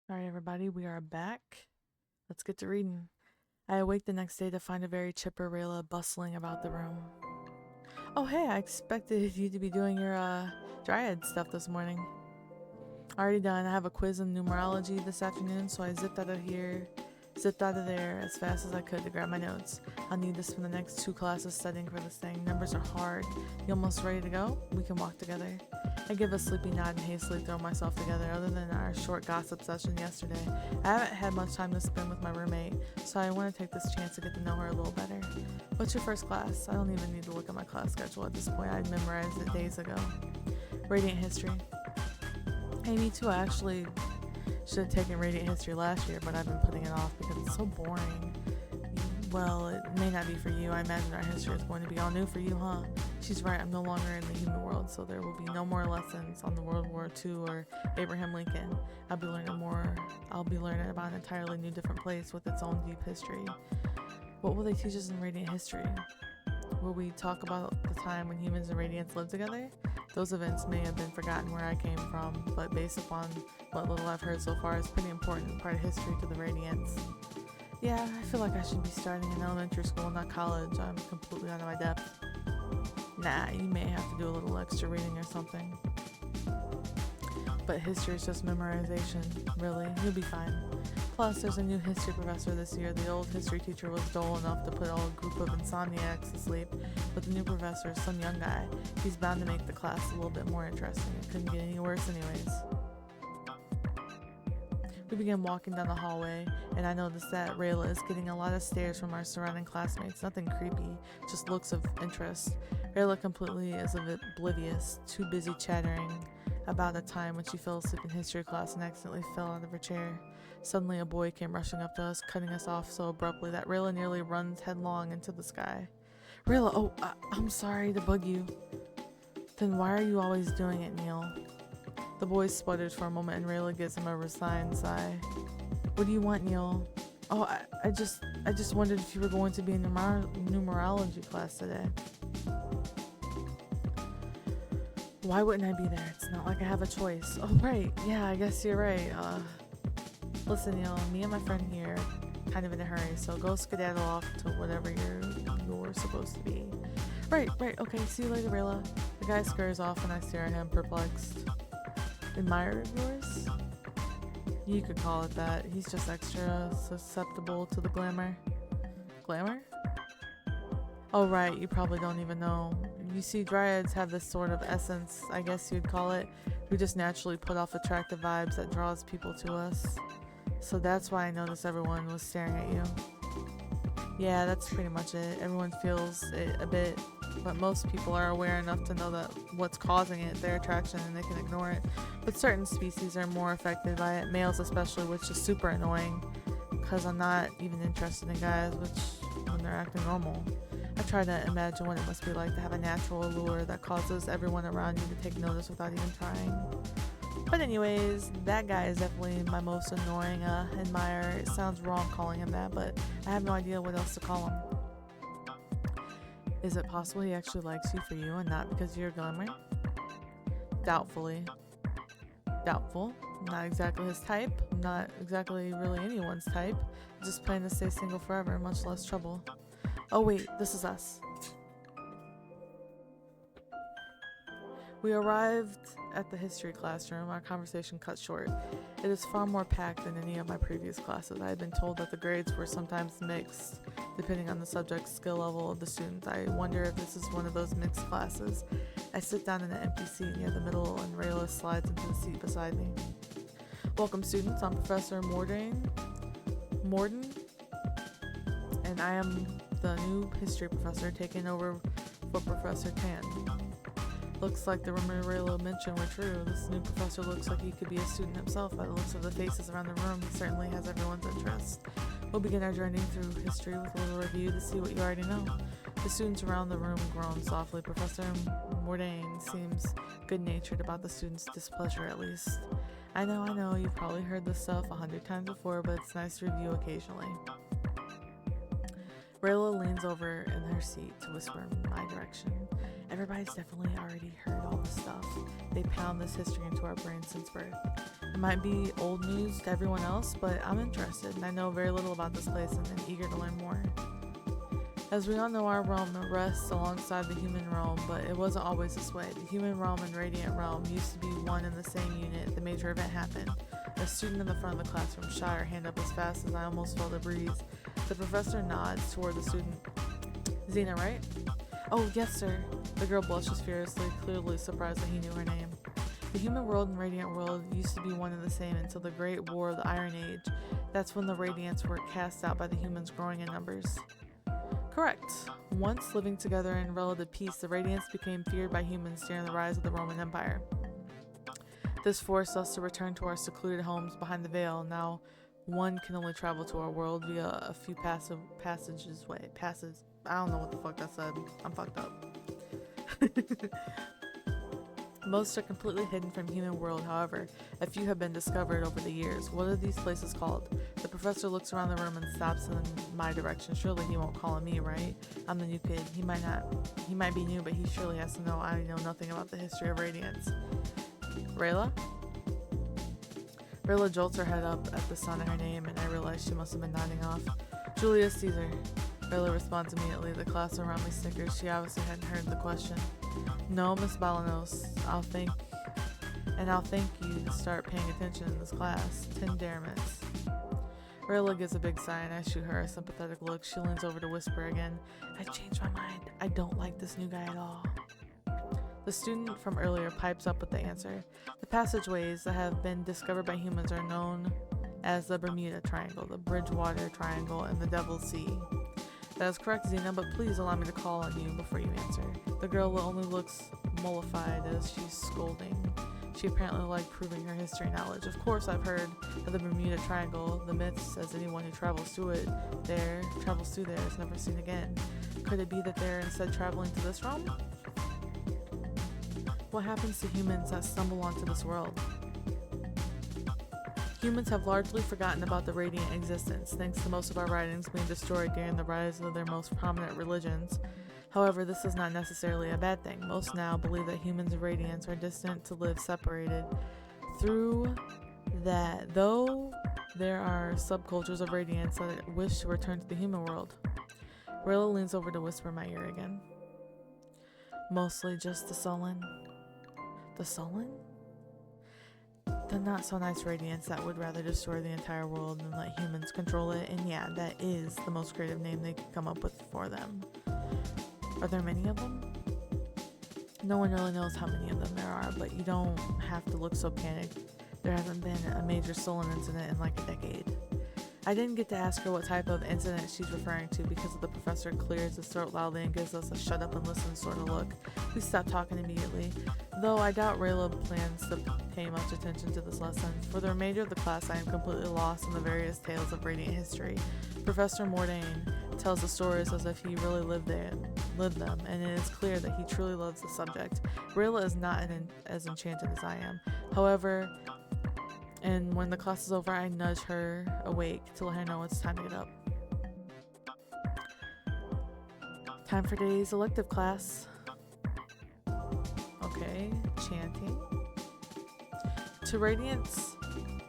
All right, everybody, we are back. Let's get to reading. I awake the next day to find a very chipper Rayla bustling about the room. Oh, hey, I expected you to be doing your dryad stuff this morning. Already done. I have a quiz in numerology this afternoon, so I zipped out of there as fast as I could to grab my notes. I'll need this for the next 2 classes studying for this thing. Numbers are hard. You almost ready to go? We can walk together. I give a sleepy nod and hastily throw myself together. Other than our short gossip session yesterday, I haven't had much time to spend with my roommate, so I want to take this chance to get to know her a little better. What's your first class? I don't even need to look at my class schedule at this point. I'd memorized it days ago. Radiant History. Hey, me too. I actually should have taken Radiant History last year, but I've been putting it off because it's so boring. Well, it may not be for you. I imagine our history is going to be all new for you, huh? She's right. I'm no longer in the human world, so there will be no more lessons on the World War II or Abraham Lincoln. I'll be learning about an entirely new, different place with its own deep history. What will they teach us in Radiant History? Will we talk about the time when humans and Radiants lived together? Those events may have been forgotten where I came from, but based upon what little I've heard so far, it's a pretty important part of history to the Radiants. Yeah, I feel like I should be starting in elementary school, not college. I'm completely out of my depth. Nah, you may have to do a little extra reading or something. But history is just memorization, really. You'll be fine. Plus, there's a new history professor this year. The old history teacher was dull enough to put all a group of insomniacs to sleep, but the new professor is some young guy. He's bound to make the class a little bit more interesting. It couldn't get any worse anyways. We began walking down the hallway, and I noticed that Rayla is getting a lot of stares from our surrounding classmates. Nothing creepy, just looks of interest. Rayla completely is oblivious, too busy chattering about a time when she fell asleep in history class and accidentally fell out of her chair. Suddenly, a boy came rushing up to us, cutting us off so abruptly that Rayla nearly runs headlong into the sky. Rayla, I'm sorry to bug you. Then why are you always doing it, Neil? The boy sputtered for a moment and Rayla gives him a resigned sigh. What do you want, Neil? Oh, I just wondered if you were going to be in numerology class today. Why wouldn't I be there? It's not like I have a choice. Oh, right. Yeah, I guess you're right. Listen, Neil, me and my friend here kind of in a hurry, so go skedaddle off to whatever you're supposed to be. Right, okay, see you later, Rayla. The guy scurries off and I stare at him, perplexed. Admirer of yours? You could call it that. He's just extra susceptible to the glamour. Glamour? Oh right, you probably don't even know. You see, dryads have this sort of essence, I guess you'd call it. We just naturally put off attractive vibes that draws people to us. So that's why I noticed everyone was staring at you. Yeah, that's pretty much it. Everyone feels it a bit, but most people are aware enough to know that what's causing it, their attraction, and they can ignore it. But certain species are more affected by it, males especially, which is super annoying, because I'm not even interested in guys, when they're acting normal. I try to imagine what it must be like to have a natural allure that causes everyone around you to take notice without even trying. But anyways, that guy is definitely my most annoying admirer. It sounds wrong calling him that, but I have no idea what else to call him. Is it possible he actually likes you for you and not because you're glamour? Doubtfully. Doubtful. Not exactly his type. Not exactly really anyone's type. Just plan to stay single forever, much less trouble. Oh wait, this is us. We arrived at the history classroom. Our conversation cut short. It is far more packed than any of my previous classes. I had been told that the grades were sometimes mixed, depending on the subject skill level of the student. I wonder if this is one of those mixed classes. I sit down in an empty seat near the middle, and Rayla slides into the seat beside me. Welcome, students. I'm Professor Morden, and I am the new history professor taking over for Professor Tan. Looks like the rumor Rayla mentioned were true. This new professor looks like he could be a student himself by the looks of the faces around the room. He certainly has everyone's interest. We'll begin our journey through history with a little review to see what you already know. The students around the room groan softly. Professor Mordain seems good-natured about the students' displeasure at least. I know, you've probably heard this stuff 100 times before, but it's nice to review occasionally. Rayla leans over in her seat to whisper in my direction. Everybody's definitely already heard all this stuff. They pound this history into our brains since birth. It might be old news to everyone else, but I'm interested and I know very little about this place and am eager to learn more. As we all know, our realm rests alongside the human realm, but it wasn't always this way. The human realm and radiant realm used to be one and the same unit. The major event happened. A student in the front of the classroom shot her hand up as fast as I almost felt a breeze. The professor nods toward the student. Xena, right? Oh, yes, sir. The girl blushes furiously, clearly surprised that he knew her name. The human world and radiant world used to be one and the same until the Great War of the Iron Age. That's when the Radiants were cast out by the humans growing in numbers. Correct. Once living together in relative peace, the Radiants became feared by humans during the rise of the Roman Empire. This forced us to return to our secluded homes behind the veil. Now, one can only travel to our world via a few passages. I don't know what the fuck that said. I'm fucked up. Most are completely hidden from human world, however. A few have been discovered over the years. What are these places called? The professor looks around the room and stops in my direction. Surely he won't call on me, right? I'm the new kid. He might be new, but he surely has to know I know nothing about the history of Radiance. Rayla? Rayla jolts her head up at the sound of her name, and I realize she must have been nodding off. Julius Caesar. Rayla responds immediately. The class around me snickers. She obviously hadn't heard the question. No, Miss Balanos. I'll thank you to start paying attention in this class. 10 Dermits. Rayla gives a big sigh and I shoot her a sympathetic look. She leans over to whisper again. I've changed my mind. I don't like this new guy at all. The student from earlier pipes up with the answer. The passageways that have been discovered by humans are known as the Bermuda Triangle, the Bridgewater Triangle, and the Devil's Sea. That is correct, Xena, but please allow me to call on you before you answer. The girl only looks mollified as she's scolding. She apparently liked proving her history knowledge. Of course, I've heard of the Bermuda Triangle. The myth says anyone who travels through there is never seen again. Could it be that they're instead traveling to this realm? What happens to humans that stumble onto this world? Humans have largely forgotten about the radiant existence, thanks to most of our writings being destroyed during the rise of their most prominent religions. However, this is not necessarily a bad thing. Most now believe that humans and radiants are destined to live separated. Through that, though, there are subcultures of radiants that wish to return to the human world. Rayla leans over to whisper in my ear again. Mostly just the sullen. The sullen? The not so nice radiants that would rather destroy the entire world than let humans control it, and yeah, that is the most creative name they could come up with for them. Are there many of them? No one really knows how many of them there are, but you don't have to look so panicked. There hasn't been a major stolen incident in like a decade. I didn't get to ask her what type of incident she's referring to because the professor clears his throat loudly and gives us a shut up and listen sort of look. We stop talking immediately, though I doubt Rayla plans to pay much attention to this lesson. For the remainder of the class, I am completely lost in the various tales of radiant history. Professor Mordain tells the stories as if he really lived them, and it is clear that he truly loves the subject. Rayla is not as enchanted as I am. However, and when the class is over, I nudge her awake to let her know it's time to get up. Time for today's elective class. Okay, chanting. To Radiance,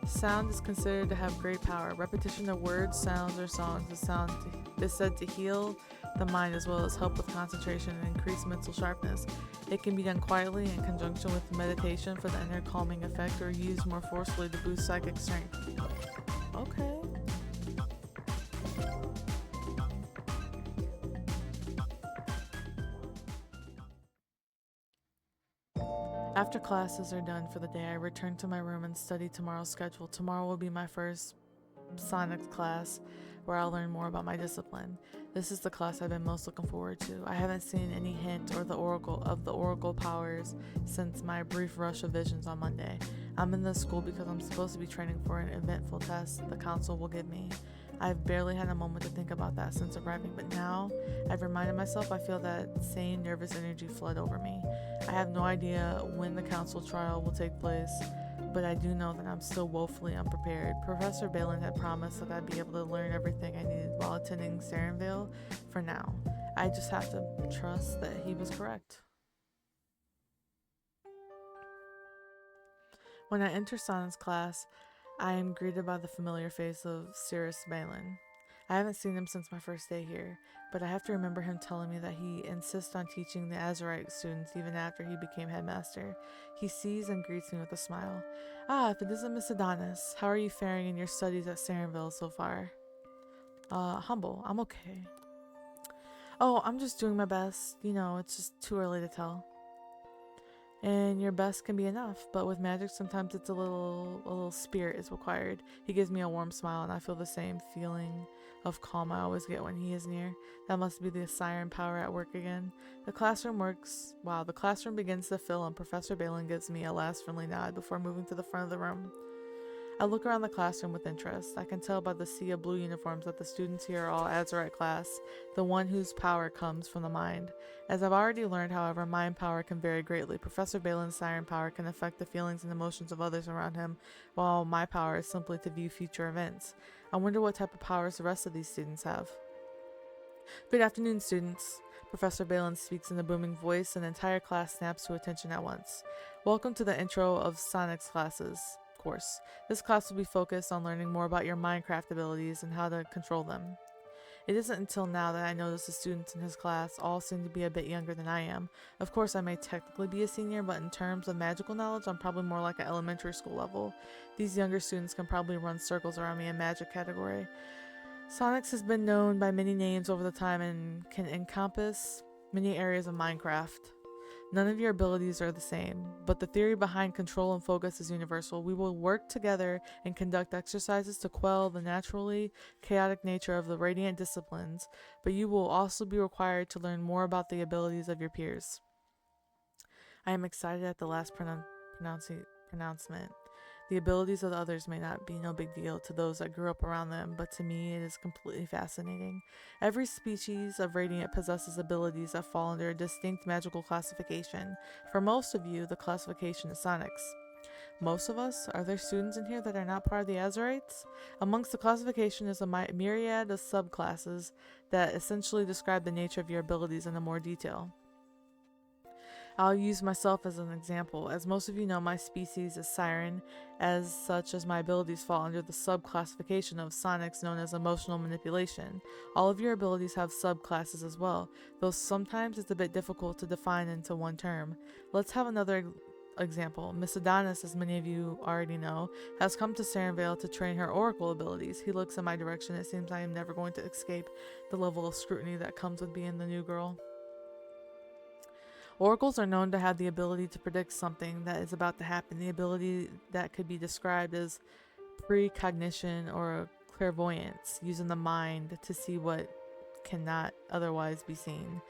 sound is considered to have great power. Repetition of words, sounds, or songs is said to heal the mind as well as help with concentration and increase mental sharpness. It can be done quietly in conjunction with meditation for the inner calming effect or used more forcefully to boost psychic strength. Okay. After classes are done for the day, I return to my room and study tomorrow's schedule. Tomorrow will be my first Sonics class, where I'll learn more about my discipline. This is the class I've been most looking forward to. I haven't seen any hint or the oracle powers since my brief rush of visions on Monday. I'm in this school because I'm supposed to be training for an eventful test the council will give me. I've barely had a moment to think about that since arriving, but now I've reminded myself I feel that same nervous energy flood over me. I have no idea when the council trial will take place, but I do know that I'm still woefully unprepared. Professor Balin had promised that I'd be able to learn everything I needed while attending Sarenvale for now. I just have to trust that he was correct. When I enter Sonen's class, I am greeted by the familiar face of Sirius Balin. I haven't seen him since my first day here, but I have to remember him telling me that he insists on teaching the Azurite students even after he became headmaster. He sees and greets me with a smile. Ah, if it isn't Miss Adonis, how are you faring in your studies at Sarenville so far? Humble. I'm okay. Oh, I'm just doing my best. It's just too early to tell. And your best can be enough, but with magic sometimes it's a little spirit is required. He gives me a warm smile and I feel the same feeling of calm I always get when he is near. That must be the siren power at work again. The classroom begins to fill and Professor Balin gives me a last friendly nod before moving to the front of the room. I look around the classroom with interest. I can tell by the sea of blue uniforms that the students here are all Azurite class, the one whose power comes from the mind. As I've already learned, however, mind power can vary greatly. Professor Balin's siren power can affect the feelings and emotions of others around him, while my power is simply to view future events. I wonder what type of powers the rest of these students have. Good afternoon, students. Professor Balin speaks in a booming voice, and the entire class snaps to attention at once. Welcome to the intro of Sonic's classes course. This class will be focused on learning more about your Minecraft abilities and how to control them. It isn't until now that I notice the students in his class all seem to be a bit younger than I am. Of course, I may technically be a senior, but in terms of magical knowledge, I'm probably more like an elementary school level. These younger students can probably run circles around me in magic category. Sonics has been known by many names over the time and can encompass many areas of Minecraft. None of your abilities are the same, but the theory behind control and focus is universal. We will work together and conduct exercises to quell the naturally chaotic nature of the radiant disciplines, but you will also be required to learn more about the abilities of your peers. I am excited at the last pronouncement. The abilities of the others may not be no big deal to those that grew up around them, but to me it is completely fascinating. Every species of Radiant possesses abilities that fall under a distinct magical classification. For most of you, the classification is Sonics. Most of us, are there students in here that are not part of the Azurites? Amongst the classification is a myriad of subclasses that essentially describe the nature of your abilities in more detail. I'll use myself as an example. As most of you know, my species is Siren. As such, as my abilities fall under the subclassification of Sonics known as emotional manipulation. All of your abilities have subclasses as well, though sometimes it's a bit difficult to define into one term. Let's have another example. Miss Adonis, as many of you already know, has come to Sarenvale to train her oracle abilities. He looks in my direction. It seems I am never going to escape the level of scrutiny that comes with being the new girl. Oracles are known to have the ability to predict something that is about to happen. The ability that could be described as precognition or clairvoyance, using the mind to see what cannot otherwise be seen.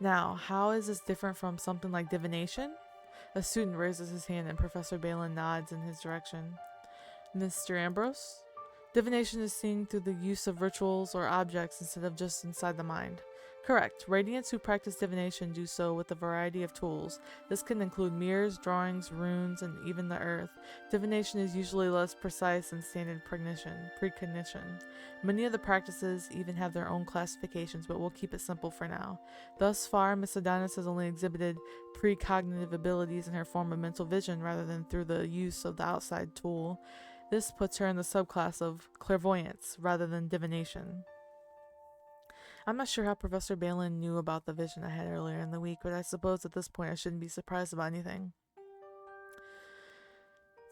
Now, how is this different from something like divination? A student raises his hand and Professor Balin nods in his direction. Mr. Ambrose? Divination is seen through the use of rituals or objects instead of just inside the mind. Correct. Radiants who practice divination do so with a variety of tools. This can include mirrors, drawings, runes, and even the earth. Divination is usually less precise than standard precognition. Many of the practices even have their own classifications, but we'll keep it simple for now. Thus far, Miss Adonis has only exhibited precognitive abilities in her form of mental vision rather than through the use of the outside tool. This puts her in the subclass of clairvoyance rather than divination. I'm not sure how Professor Balin knew about the vision I had earlier in the week, but I suppose at this point I shouldn't be surprised about anything.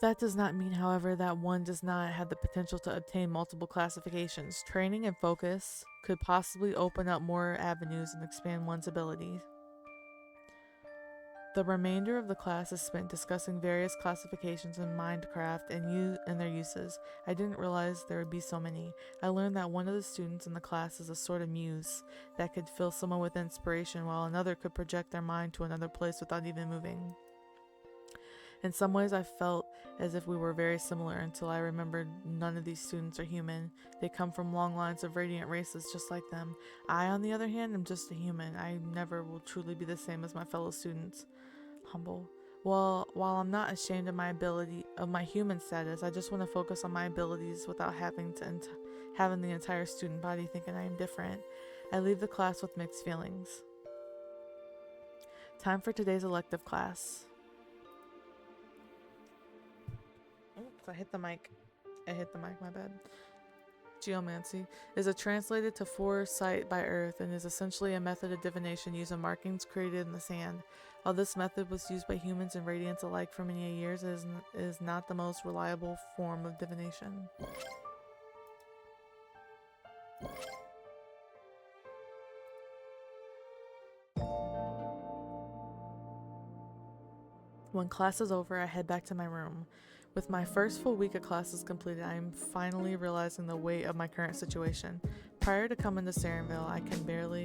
That does not mean, however, that one does not have the potential to obtain multiple classifications. Training and focus could possibly open up more avenues and expand one's abilities. The remainder of the class is spent discussing various classifications in Minecraft and their uses. I didn't realize there would be so many. I learned that one of the students in the class is a sort of muse that could fill someone with inspiration, while another could project their mind to another place without even moving. In some ways, I felt as if we were very similar until I remembered none of these students are human. They come from long lines of radiant races just like them. I, on the other hand, am just a human. I never will truly be the same as my fellow students. Humble. Well, while I'm not ashamed of my human status, I just want to focus on my abilities without having the entire student body thinking I am different. I leave the class with mixed feelings. Time for today's elective class. I hit the mic. My bad. Geomancy is a translated to foresight by Earth and is essentially a method of divination using markings created in the sand. While this method was used by humans and Radiants alike for many years, it is not the most reliable form of divination. When class is over, I head back to my room. With my first full week of classes completed, I am finally realizing the weight of my current situation. Prior to coming to Sarenville, I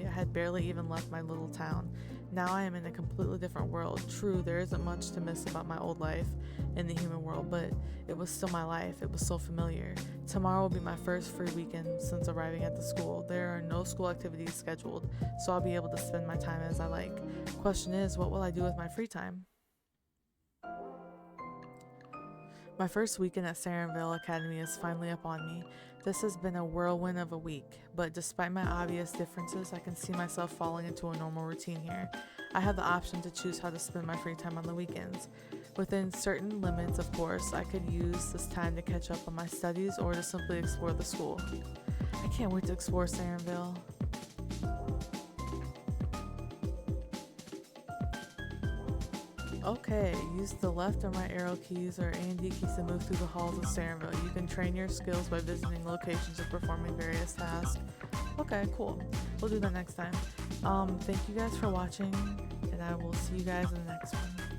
had barely even left my little town. Now I am in a completely different world. True, there isn't much to miss about my old life in the human world, but it was still my life. It was so familiar. Tomorrow will be my first free weekend since arriving at the school. There are no school activities scheduled, so I'll be able to spend my time as I like. Question is, what will I do with my free time? My first weekend at Sarenville Academy is finally upon me. This has been a whirlwind of a week, but despite my obvious differences, I can see myself falling into a normal routine here. I have the option to choose how to spend my free time on the weekends. Within certain limits, of course, I could use this time to catch up on my studies or to simply explore the school. I can't wait to explore Sarenville. Okay, use the left or right arrow keys or A and D keys to move through the halls of Sarenville. You can train your skills by visiting locations and performing various tasks. Okay, cool. We'll do that next time. Thank you guys for watching, and I will see you guys in the next one.